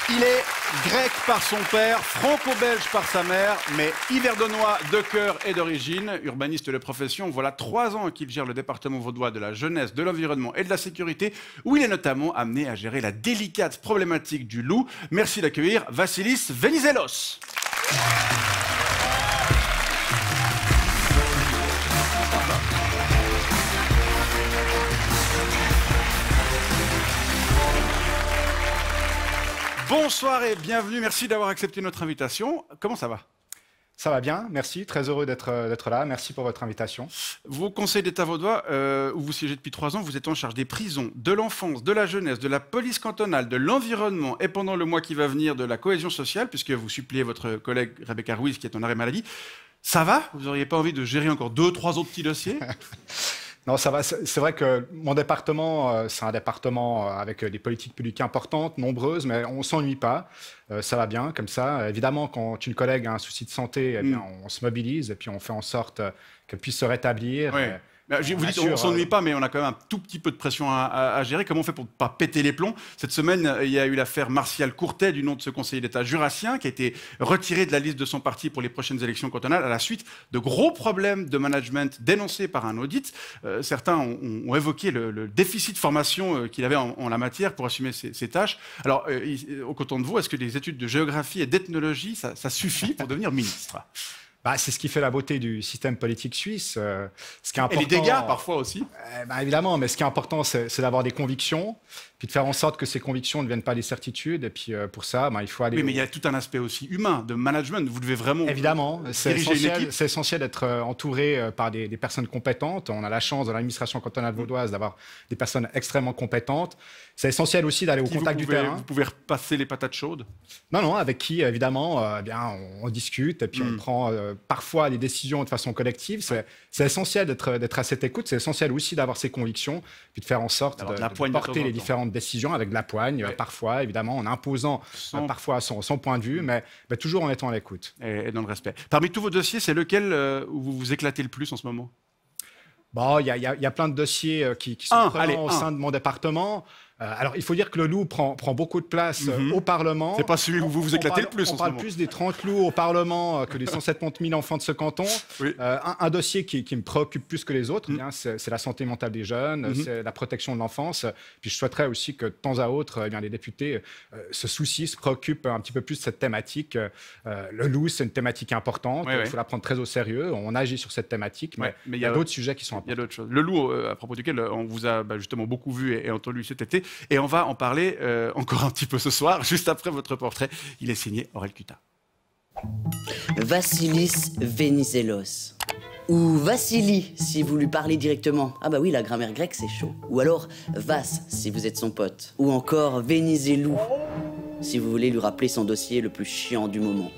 Il est grec par son père, franco-belge par sa mère, mais yverdonois de cœur et d'origine, urbaniste de profession. Voilà 3 ans qu'il gère le département vaudois de la jeunesse, de l'environnement et de la sécurité, où il est notamment amené à gérer la délicate problématique du loup. Merci d'accueillir Vassilis Venizelos. Bonsoir et bienvenue, merci d'avoir accepté notre invitation. Comment ça va? Ça va bien, merci, très heureux d'être là, merci pour votre invitation. Vous, Conseil d'État vaudois, où vous siégez depuis 3 ans, vous êtes en charge des prisons, de l'enfance, de la jeunesse, de la police cantonale, de l'environnement et pendant le mois qui va venir de la cohésion sociale, puisque vous suppliez votre collègue Rebecca Ruiz qui est en arrêt maladie. Ça va? Vous n'auriez pas envie de gérer encore 2-3 autres petits dossiers? Non, ça va. C'est vrai que mon département, c'est un département avec des politiques publiques importantes, nombreuses, mais on ne s'ennuie pas. Ça va bien, comme ça. Évidemment, quand une collègue a un souci de santé, eh bien, on se mobilise et puis on fait en sorte qu'elle puisse se rétablir. Oui. Vous dites on ne s'ennuie pas, mais on a quand même un tout petit peu de pression à gérer. Comment on fait pour ne pas péter les plombs? Cette semaine, il y a eu l'affaire Martial Courtet, du nom de ce conseiller d'État jurassien, qui a été retiré de la liste de son parti pour les prochaines élections cantonales à la suite de gros problèmes de management dénoncés par un audit. Certains ont évoqué le déficit de formation qu'il avait en la matière pour assumer ses tâches. Alors, au canton de Vaud, est-ce que les études de géographie et d'ethnologie, ça suffit pour devenir ministre? C'est ce qui fait la beauté du système politique suisse. Ce qui est important, et les dégâts, parfois aussi. Évidemment, mais ce qui est important, c'est d'avoir des convictions, puis de faire en sorte que ces convictions ne deviennent pas des certitudes. Et puis pour ça, il faut aller... Oui, mais il y a tout un aspect aussi humain, de management. Vous devez vraiment... Évidemment, c'est essentiel d'être entouré par des personnes compétentes. On a la chance, dans l'administration cantonale vaudoise, d'avoir des personnes extrêmement compétentes. C'est essentiel aussi d'aller au contact du terrain. Vous pouvez repasser les patates chaudes? Non, avec qui, évidemment, on discute et puis on prend parfois des décisions de façon collective. C'est essentiel d'être à cette écoute. C'est essentiel aussi d'avoir ses convictions, puis de faire en sorte de porter les différentes décisions avec de la poigne, parfois, évidemment, en imposant parfois son point de vue, mais toujours en étant à l'écoute. Et dans le respect. Parmi tous vos dossiers, c'est lequel où vous vous éclatez le plus en ce moment? Il y a plein de dossiers qui sont prenants au sein de mon département. Alors, il faut dire que le loup prend beaucoup de place au Parlement. C'est pas celui où vous vous éclatez le plus en ce moment. On parle plus des 30 loups au Parlement que des 170 000 enfants de ce canton. Oui. Un dossier qui me préoccupe plus que les autres, c'est la santé mentale des jeunes, c'est la protection de l'enfance. Puis je souhaiterais aussi que de temps à autre, les députés se préoccupent un petit peu plus de cette thématique. Le loup, c'est une thématique importante, il faut la prendre très au sérieux. On agit sur cette thématique, mais il y a d'autres sujets qui sont importants. Il y a d'autres choses. Le loup, à propos duquel on vous a justement beaucoup vu et entendu cet été. Et on va en parler encore un petit peu ce soir, juste après votre portrait. Il est signé Aurel Cuta. Vassilis Venizelos. Ou Vassili, si vous lui parlez directement. Ah bah oui, la grammaire grecque, c'est chaud. Ou alors Vas, si vous êtes son pote. Ou encore Venizelou, si vous voulez lui rappeler son dossier le plus chiant du moment.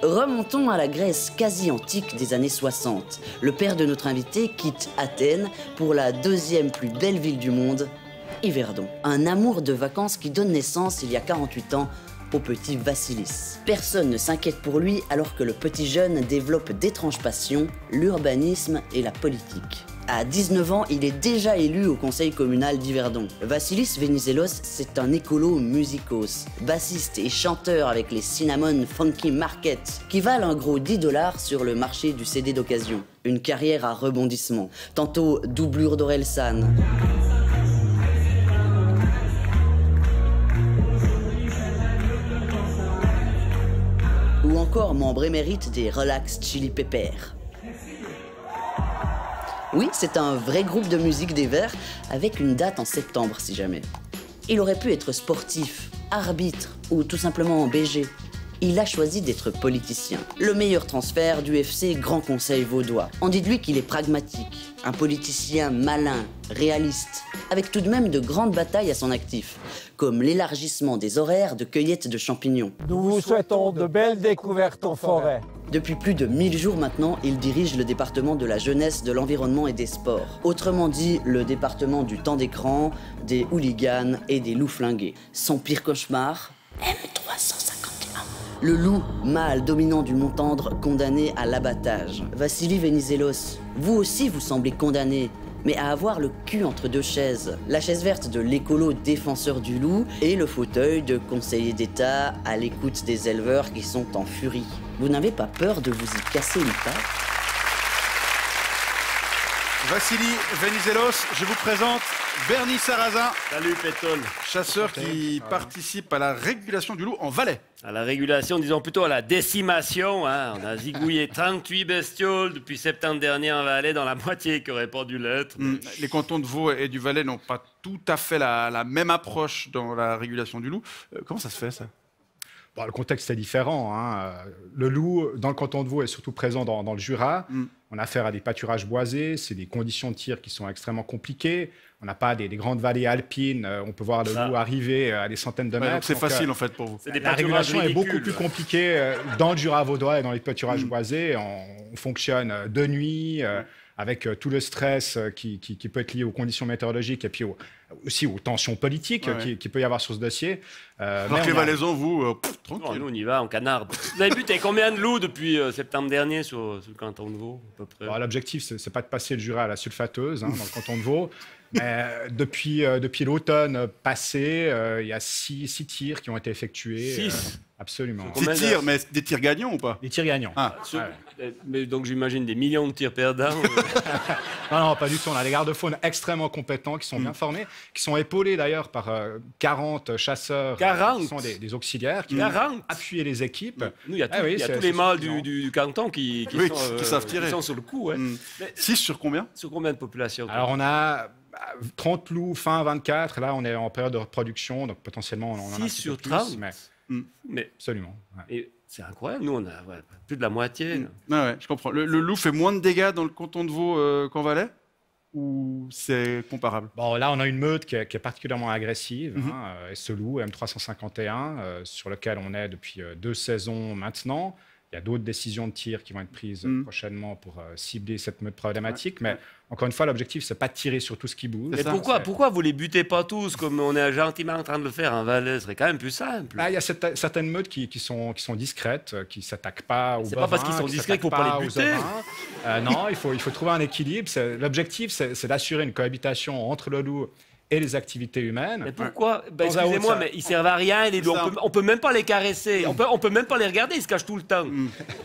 Remontons à la Grèce quasi antique des années 60. Le père de notre invité quitte Athènes pour la 2e plus belle ville du monde, Yverdon. Un amour de vacances qui donne naissance, il y a 48 ans, au petit Vassilis. Personne ne s'inquiète pour lui alors que le petit jeune développe d'étranges passions, l'urbanisme et la politique. À 19 ans, il est déjà élu au conseil communal d'Yverdon. Vassilis Venizelos, c'est un écolo musicos, bassiste et chanteur avec les Cinnamon Funky Market, qui valent un gros 10 $ sur le marché du CD d'occasion. Une carrière à rebondissement. Tantôt doublure d'Orelsan, ou encore membre émérite des Relax Chili Peppers. Oui, c'est un vrai groupe de musique des Verts, avec une date en septembre si jamais. Il aurait pu être sportif, arbitre ou tout simplement en BG. Il a choisi d'être politicien. Le meilleur transfert du FC Grand Conseil vaudois. On dit de lui qu'il est pragmatique, un politicien malin, réaliste, avec tout de même de grandes batailles à son actif, comme l'élargissement des horaires de cueillette de champignons. Nous vous souhaitons de belles découvertes en forêt. Depuis plus de 1000 jours maintenant, il dirige le département de la jeunesse, de l'environnement et des sports. Autrement dit, le département du temps d'écran, des hooligans et des loups flingués. Son pire cauchemar, M351. Le loup, mâle dominant du Mont-Tendre, condamné à l'abattage. Vassili Venizelos, vous aussi vous semblez condamné mais à avoir le cul entre deux chaises. La chaise verte de l'écolo défenseur du loup et le fauteuil de conseiller d'État à l'écoute des éleveurs qui sont en furie. Vous n'avez pas peur de vous y casser une patte? Vassili Venizelos, je vous présente Bernie Sarrazin. Salut Pétole. Chasseur qui participe à la régulation du loup en Valais. À la régulation, disons plutôt à la décimation. Hein. On a zigouillé 38 bestioles depuis septembre dernier en Valais, dans la moitié qui n'aurait pas dû l'être. Les cantons de Vaud et du Valais n'ont pas tout à fait la même approche dans la régulation du loup. Comment ça se fait, ça? Bon, le contexte est différent. Hein. Le loup, dans le canton de Vaud, est surtout présent dans le Jura. On a affaire à des pâturages boisés, c'est des conditions de tir qui sont extrêmement compliquées. On n'a pas des grandes vallées alpines, on peut voir le loup arriver à des centaines de mètres. C'est facile en fait pour vous. La régulation est beaucoup plus compliquée dans le Jura vaudois et dans les pâturages boisés. On fonctionne de nuit, avec tout le stress qui peut être lié aux conditions météorologiques et puis aussi aux tensions politiques qui peut y avoir sur ce dossier. Alors que les Valaisans, vous, tranquille. Nous, on y va, on canarde. Vous avez buté combien de loups depuis septembre dernier sur le canton de Vaud, à peu près? L'objectif, ce n'est pas de passer le Jura à la sulfateuse, hein, dans le canton de Vaud. Mais depuis l'automne passé, il y a 6 tirs qui ont été effectués. 6 Absolument. 6 tirs, mais des tirs gagnants ou pas? Des tirs gagnants. Mais donc j'imagine des millions de tirs perdants. Non, pas du tout. On a des gardes-faunes extrêmement compétents, qui sont bien formés, qui sont épaulés d'ailleurs par 40 chasseurs 40. qui sont des auxiliaires, qui vont appuyer les équipes. Nous, il y a, tous les mâles du canton qui savent tirer. Qui sont sur le coup. 6 sur combien? Sur combien de population? Alors on a 30 loups fin 24, là on est en période de reproduction, donc potentiellement on en a 6 sur 30 mais absolument. Et c'est incroyable, nous on a plus de la moitié. Je comprends. Le loup fait moins de dégâts dans le canton de Vaud qu'en Valais? Ou c'est comparable? Bon, là, on a une meute qui est particulièrement agressive. Et ce loup, M351, sur lequel on est depuis 2 saisons maintenant. Il y a d'autres décisions de tir qui vont être prises prochainement pour cibler cette meute problématique. Mais encore une fois, l'objectif, c'est pas de tirer sur tout ce qui bouge. Mais pourquoi vous les butez pas tous comme on est gentiment en train de le faire en Valais? Ce serait quand même plus simple. Il y a certaines meutes qui sont discrètes, qui ne s'attaquent pas aux bovins. C'est pas parce qu'ils sont discrets qu'il ne faut pas les buter. Non, il faut trouver un équilibre. L'objectif, c'est d'assurer une cohabitation entre le loup et les activités humaines. Mais pourquoi? Excusez-moi, mais ils servent à rien, les loups. On peut même pas les caresser. On peut même pas les regarder, ils se cachent tout le temps.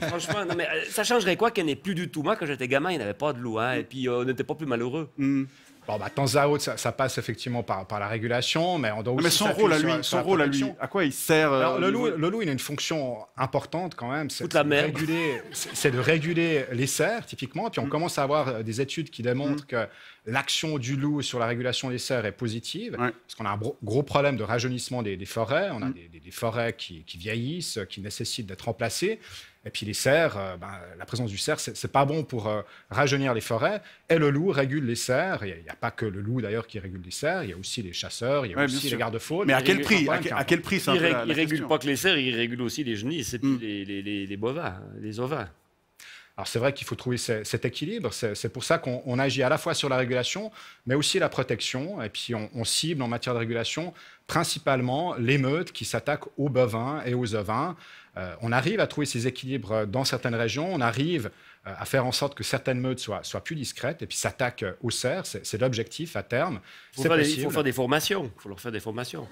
Franchement, non, mais ça changerait quoi qu'il n'y en ait plus du tout? Moi, quand j'étais gamin, il n'y avait pas de loup, et puis on n'était pas plus malheureux. Bon, de temps à autre, ça passe effectivement par la régulation, mais on doit aussi. Mais son rôle à lui, à quoi il sert? Alors, le loup, il a une fonction importante quand même. C'est de réguler les cerfs, typiquement. Puis on commence à avoir des études qui démontrent que l'action du loup sur la régulation des cerfs est positive, parce qu'on a un gros problème de rajeunissement des forêts. On a des forêts qui vieillissent, qui nécessitent d'être remplacées. Et puis les cerfs, la présence du cerf, c'est pas bon pour rajeunir les forêts. Et le loup régule les cerfs. Il n'y a pas que le loup d'ailleurs qui régule les cerfs. Il y a aussi les chasseurs, il y a aussi les gardes-faunes. Mais à quel prix? À quel prix ça? Il ne régule pas que les cerfs, il régule aussi les genisses et puis les bovins, les ovins. Alors c'est vrai qu'il faut trouver cet équilibre. C'est pour ça qu'on agit à la fois sur la régulation, mais aussi la protection. Et puis on cible en matière de régulation principalement les meutes qui s'attaquent aux bovins et aux ovins. On arrive à trouver ces équilibres dans certaines régions. On arrive à faire en sorte que certaines meutes soient plus discrètes et puis s'attaquent aux cerfs. C'est l'objectif à terme. Il faut faire des formations. Il faut leur faire des formations.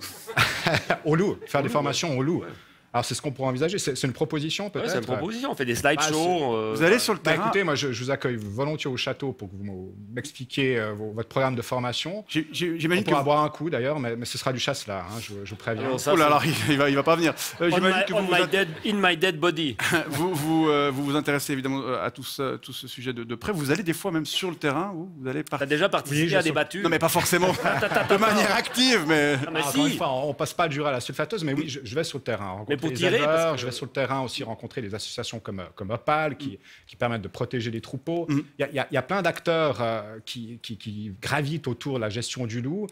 Au loup, faire des formations au loup. Alors, c'est ce qu'on pourrait envisager. C'est une proposition, peut-être? C'est une proposition. On fait des slideshows. Vous allez sur le terrain. Écoutez, moi, je vous accueille volontiers au château pour que vous m'expliquiez votre programme de formation. J'imagine on pourra boire un coup, d'ailleurs, mais ce sera du chasse, là. Je vous préviens. Oh là là, il va pas venir. In my dead body. vous intéressez évidemment à tout ce sujet de près. Vous allez des fois même sur le terrain. Vous allez T'as déjà participé à des battues? Non, mais pas forcément de manière active. Mais encore une fois, on passe pas le Jura à la sulfateuse, mais oui, je vais sur le terrain. Pour tirer, je vais sur le terrain aussi rencontrer des associations comme Opal qui permettent de protéger les troupeaux. Il y a plein d'acteurs qui gravitent autour de la gestion du loup.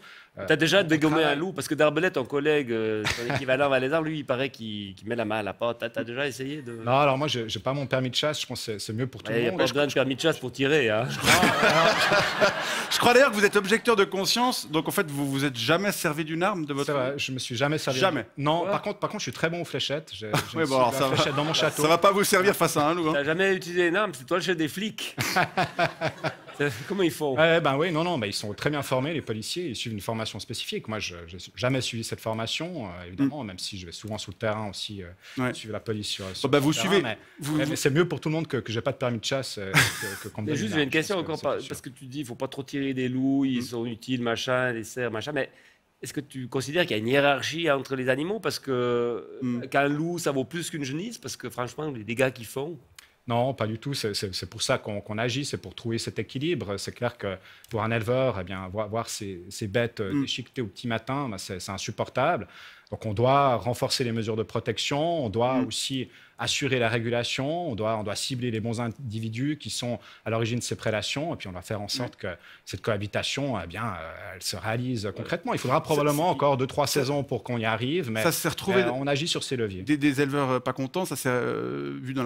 T'as déjà dégommé un loup? Parce que Darbelette, ton collègue, son équivalent valaisan, lui, il paraît qu'il met la main à la pâte. T'as déjà essayé de... Non, alors moi, j'ai pas mon permis de chasse. Je pense que c'est mieux pour tout le monde. Il n'y a pas besoin de permis de chasse pour tirer. Hein. Je crois d'ailleurs que vous êtes objecteur de conscience. Donc, en fait, vous vous êtes jamais servi d'une arme de votre... C'est vrai, je me suis jamais servi. Jamais. Non, par contre, je suis très bon aux fléchettes. J'ai une fléchette dans mon château. Ça va pas vous servir face à un loup. T'as jamais utilisé une arme, c'est toi le chef des flics. Comment ils font? Oui, non, ils sont très bien formés, les policiers, ils suivent une formation spécifique. Moi, je n'ai jamais suivi cette formation, évidemment, même si je vais souvent sur le terrain aussi suivre la police sur vous le suivez, terrain. Mais c'est mieux pour tout le monde que je n'ai pas de permis de chasse. Qu'on me juste, j'ai une question encore, parce que tu dis qu'il ne faut pas trop tirer des loups, ils sont utiles, machin, les cerfs, machin, mais est-ce que tu considères qu'il y a une hiérarchie entre les animaux? Parce que qu'un loup, ça vaut plus qu'une genisse? Parce que franchement, les dégâts qu'ils font... Non, pas du tout. C'est pour ça qu'on agit, c'est pour trouver cet équilibre. C'est clair que pour un éleveur, eh bien, voir ces bêtes déchiquetées au petit matin, c'est insupportable. Donc on doit renforcer les mesures de protection, on doit aussi assurer la régulation, on doit cibler les bons individus qui sont à l'origine de ces prédations, et puis on doit faire en sorte que cette cohabitation, eh bien, elle se réalise concrètement. Il faudra probablement encore 2-3 saisons pour qu'on y arrive, mais on agit sur ces leviers. Des éleveurs pas contents, ça s'est vu dans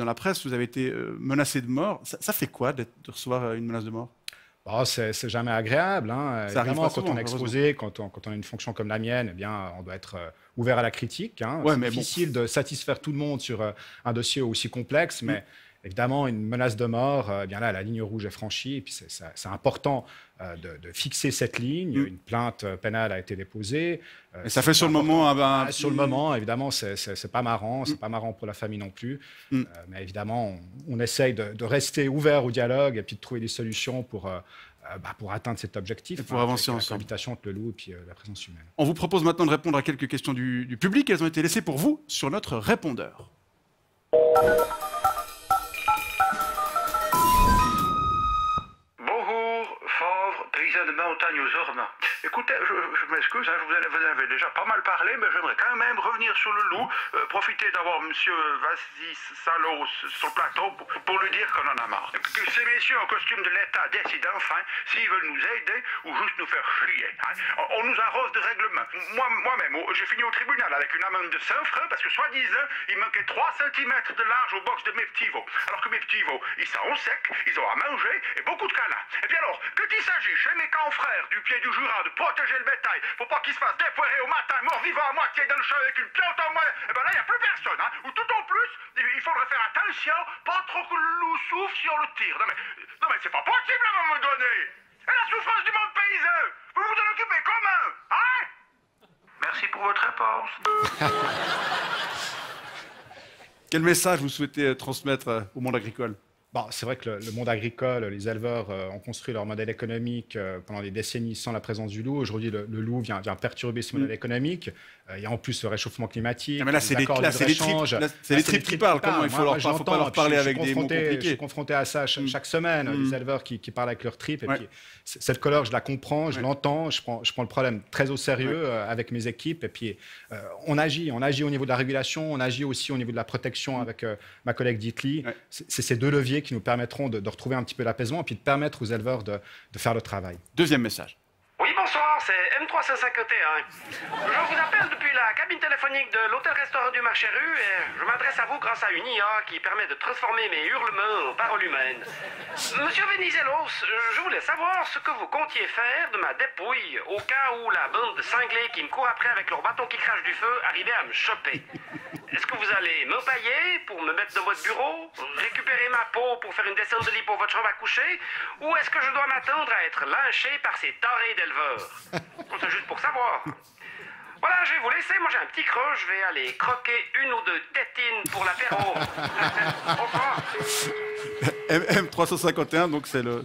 la presse, vous avez été menacé de mort. Ça fait quoi de recevoir une menace de mort? C'est jamais agréable. Hein. Évidemment, quand on est exposé, quand on a une fonction comme la mienne, eh bien, on doit être ouvert à la critique. Hein. C'est difficile de satisfaire tout le monde sur un dossier aussi complexe, mais évidemment, une menace de mort, eh bien là, la ligne rouge est franchie, et puis c'est important de fixer cette ligne. Une plainte pénale a été déposée. Et ça fait sur le moment... Sur le moment, évidemment, c'est pas marrant, c'est pas marrant pour la famille non plus. Mais évidemment, on essaye de rester ouvert au dialogue et puis de trouver des solutions pour atteindre cet objectif. Et pour avancer ensemble. La cohabitation entre le loup et puis la présence humaine. On vous propose maintenant de répondre à quelques questions du public. Elles ont été laissées pour vous sur notre répondeur. De montagne aux ormes. Écoutez, je m'excuse, hein, vous en avez déjà pas mal parlé, mais j'aimerais quand même revenir sur le loup, profiter d'avoir M. Vassisalos sur le plateau pour lui dire qu'on en a marre. Que ces messieurs en costume de l'État décident enfin s'ils veulent nous aider ou juste nous faire chier. Hein. On nous arrose de règlements. Moi-même, j'ai fini au tribunal avec une amende de 100 francs parce que, soi-disant, il manquait 3 cm de large au box de mes petits veaux. Alors que mes petits veaux, ils sont secs, ils ont à manger et beaucoup de câlins. Et puis alors, quand il s'agit chez mes confrères du pied du Jura de protéger le bétail, faut pas qu'ils se fassent défoirer au matin, mort-vivant à moitié dans le champ avec une plante en main. Et ben là, il n'y a plus personne. Hein. Ou tout au plus, il faudrait faire attention, pas trop que le loup souffre si on le tire. Non mais c'est pas possible à un moment donné. Et la souffrance du monde paysan, vous vous en occupez comment? Hein? Merci pour votre réponse. Quel message vous souhaitez transmettre au monde agricole? C'est vrai que le monde agricole, les éleveurs ont construit leur modèle économique pendant des décennies sans la présence du loup. Aujourd'hui, le loup vient perturber ce modèle économique. Il y a en plus le réchauffement climatique. Mais là, c'est les tripes qui parlent. Comment il faut pas leur parler avec des mots compliqués. Je suis confronté à ça chaque semaine, les éleveurs qui parlent avec leurs tripes. Et puis, cette colère, je la comprends, je l'entends, je prends le problème très au sérieux avec mes équipes. Et puis, on agit au niveau de la régulation, on agit aussi au niveau de la protection avec ma collègue Ditli. C'est ces deux leviers qui nous permettront de retrouver un petit peu l'apaisement et puis de permettre aux éleveurs de faire le travail. Deuxième message. Oui, bonsoir, c'est M351. Je vous appelle depuis la cabine téléphonique de l'hôtel-restaurant du Marché Rue et je m'adresse à vous grâce à une IA qui permet de transformer mes hurlements en paroles humaines. Monsieur Venizelos, je voulais savoir ce que vous comptiez faire de ma dépouille au cas où la bande de cinglés qui me court après avec leur bâton qui crache du feu arrivait à me choper. Est-ce que vous allez m'empailler pour me mettre dans votre bureau, récupérer ma peau pour faire une descente de lit pour votre chambre à coucher, ou est-ce que je dois m'attendre à être lynché par ces tarés d'éleveurs? C'est juste pour savoir. Voilà, je vais vous laisser. Moi, j'ai un petit creux. Je vais aller croquer une ou deux tétines pour l'apéro. Au revoir. M351, donc c'est le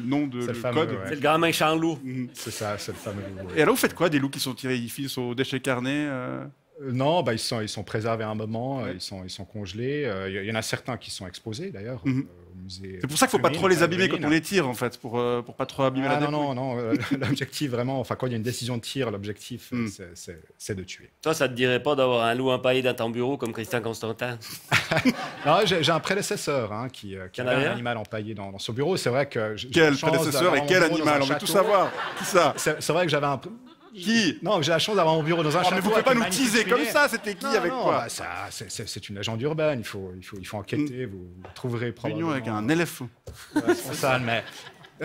nom de le code. C'est le grand méchant loup. C'est ça, c'est le fameux loup. Et alors, vous faites quoi des loups qui sont tirés? Ils finissent au déchet carné Non, ils sont préservés à un moment, ils sont congelés. Il y en a certains qui sont exposés, d'ailleurs. C'est pour ça qu'il ne faut pas trop les abîmer quand on les tire, en fait, pour pas trop abîmer la dépouille. Non, l'objectif, vraiment, quand il y a une décision de tir, l'objectif, c'est de tuer. Toi, ça ne te dirait pas d'avoir un loup empaillé dans ton bureau comme Christian Constantin? Non, j'ai un prédécesseur qui a un animal empaillé dans son bureau. C'est vrai que... Quel prédécesseur et quel animal? On veut tout savoir. Qui ça? C'est vrai que j'avais un... Qui? Non, j'ai la chance d'avoir mon bureau dans un château. Mais vous ne pouvez pas nous teaser comme ça, c'était qui, avec quoi? C'est une légende urbaine, il faut enquêter, vous trouverez probablement... Union avec un éléphant. C'est ça, mais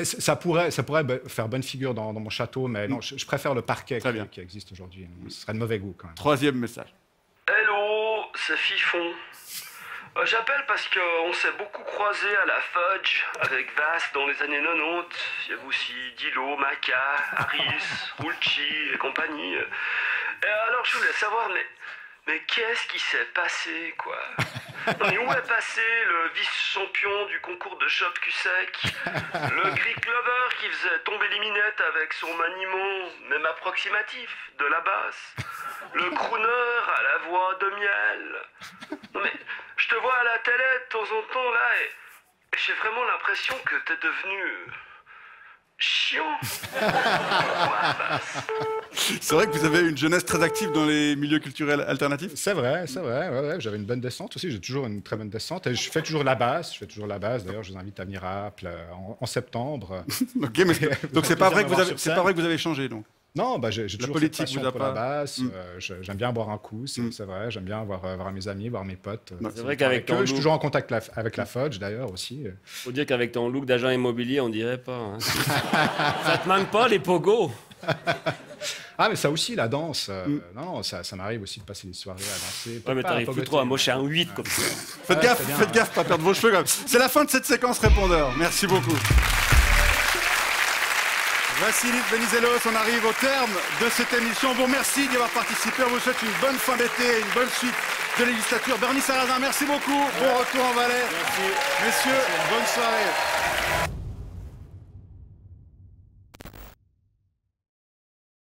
ça pourrait faire bonne figure dans mon château, mais non, je préfère le parquet qui existe aujourd'hui. Ce serait de mauvais goût, quand même. Troisième message. Hello, c'est Fifon. J'appelle parce qu'on s'est beaucoup croisé à la Fudge avec Vass dans les années 90. Il y avait aussi Dilo, Maca, Harris, Rulci et compagnie. Et alors je voulais savoir, mais qu'est-ce qui s'est passé, quoi? Non, mais où est passé le vice-champion du concours de Chop Cul-Sec? Le Greek Lover qui faisait tomber les minettes avec son maniement, même approximatif, de la basse? Le crooner à la voix de miel? Non mais, je te vois à la télé de temps en temps, là, et j'ai vraiment l'impression que t'es devenu... chiant. C'est vrai que vous avez une jeunesse très active dans les milieux culturels alternatifs. C'est vrai, ouais, j'avais une bonne descente aussi, j'ai toujours une très bonne descente, et je fais toujours la basse, d'ailleurs je vous invite à venir à Apple en septembre. Ok, mais donc c'est pas vrai que vous avez changé, donc. Non, bah, j'ai toujours politique cette passion pour la basse. J'aime bien boire un coup, c'est vrai. J'aime bien voir mes amis, voir mes potes. C'est vrai qu'avec ton look... Je suis toujours en contact avec la Fudge, d'ailleurs, aussi. Faut dire qu'avec ton look d'agent immobilier, on dirait pas. Hein. Ça te manque pas, les pogos? Ah, mais ça aussi, la danse. Non, ça m'arrive aussi de passer des soirées à danser. Ouais, mais t'arrives plus trop à mocher un 8 comme ça. Faites gaffe, pas perdre vos cheveux. Quand même. C'est la fin de cette séquence répondeur. Merci beaucoup. Vassilis Venizelos, on arrive au terme de cette émission. On vous remercie d'y avoir participé. On vous souhaite une bonne fin d'été, une bonne suite de législature. Bernie Sarrazin, merci beaucoup. Bon retour en Valais. Merci. Messieurs, bonne soirée.